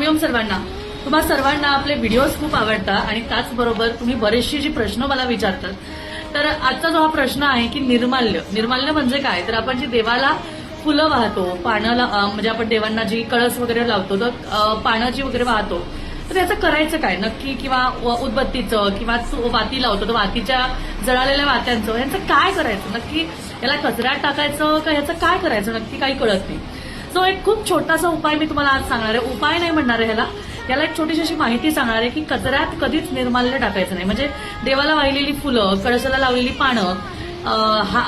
स्वामी ओम सर्वांना. तुम्हा सर्वांना आपले व्हिडिओज खूप आवडतात आणि त्याचबरोबर तुम्ही बरेचशी जी प्रश्न मला विचारतात. तर आजचा जो हा प्रश्न आहे की निर्माल्य म्हणजे काय, तर आपण जी देवाला फुलं वाहतो, पाण्याला म्हणजे आपण देवांना जी कळस वगैरे लावतो तर पानं जी वगैरे वाहतो, तर त्याचं करायचं काय नक्की, किंवा उदबत्तीचं किंवा वाती लावतो तर वातीच्या जळालेल्या वात्यांचं यांचं काय करायचं नक्की, याला कचऱ्यात टाकायचं का ह्याचं काय करायचं नक्की काही कळत नाही. सो एक खूप छोटासा उपाय मी तुम्हाला आज सांगणार आहे. उपाय नाही म्हणणार आहे याला एक छोटीशी अशी माहिती सांगणार आहे की कचऱ्यात कधीच निर्माल्य टाकायचं नाही. म्हणजे देवाला वाहिलेली फुलं, कळसाला लावलेली पानं,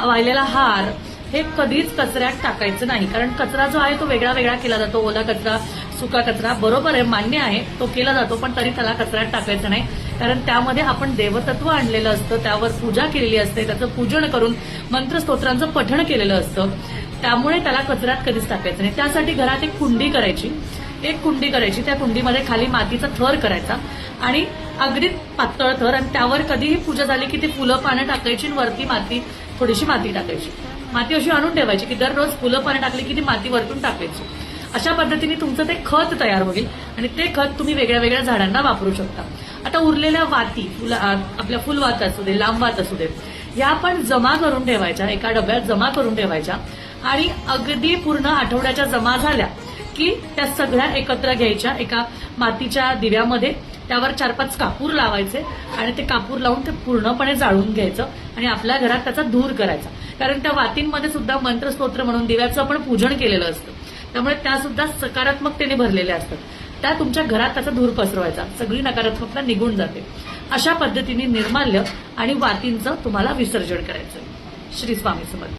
वाहिलेला हार हे कधीच कचऱ्यात टाकायचं नाही. कारण कचरा जो आहे तो वेगळा वेगळा केला जातो. ओला कचरा, सुका कचरा, बरोबर आहे, मान्य आहे, तो केला जातो, पण तरी त्याला कचऱ्यात टाकायचं नाही. कारण त्यामध्ये आपण देवतत्व आणलेलं असतं, त्यावर पूजा केलेली असते, त्याचं पूजन करून मंत्रस्तोत्रांचं पठण केलेलं असतं. त्यामुळे त्याला कचऱ्यात कधीच टाकायचं नाही. त्यासाठी घरात एक कुंडी करायची. त्या कुंडीमध्ये खाली मातीचा थर करायचा आणि अगदी पातळ थर, आणि त्यावर कधीही पूजा झाली की ती फुलं पानं टाकायची आणि वरती थोडीशी माती टाकायची. माती अशी आणून ठेवायची की दररोज फुलं पानं टाकली की ती माती वरतून टाकायची. अशा पद्धतीने तुमचं ते खत तयार होईल आणि ते खत तुम्ही वेगळ्या वेगळ्या झाडांना वापरू शकता. आता उरलेल्या वाती, आपल्या फुलवात असू दे, लांब वात असू दे, या आपण जमा करून ठेवायच्या, एका डब्यात जमा करून ठेवायच्या आणि अगदी पूर्ण आठवड्याच्या जमा झाल्या की त्या सगळ्या एकत्र घ्यायच्या एका मातीच्या दिव्यामध्ये. त्यावर 4-5 कापूर लावायचे आणि ते कापूर लावून ते पूर्णपणे जाळून घ्यायचं आणि आपल्या घरात त्याचा धूर करायचा. कारण त्या वातींमध्ये सुद्धा मंत्रस्तोत्र म्हणून दिव्याचं आपण पूजन केलेलं असतं, त्यामुळे त्या सुद्धा सकारात्मकतेने भरलेल्या असतात. त्या तुमच्या घरात त्याचा धूर पसरवायचा, सगळी नकारात्मकता निघून जाते. अशा पद्धतीने निर्माल्य आणि वातींचं तुम्हाला विसर्जन करायचं. श्री स्वामी समर्थ.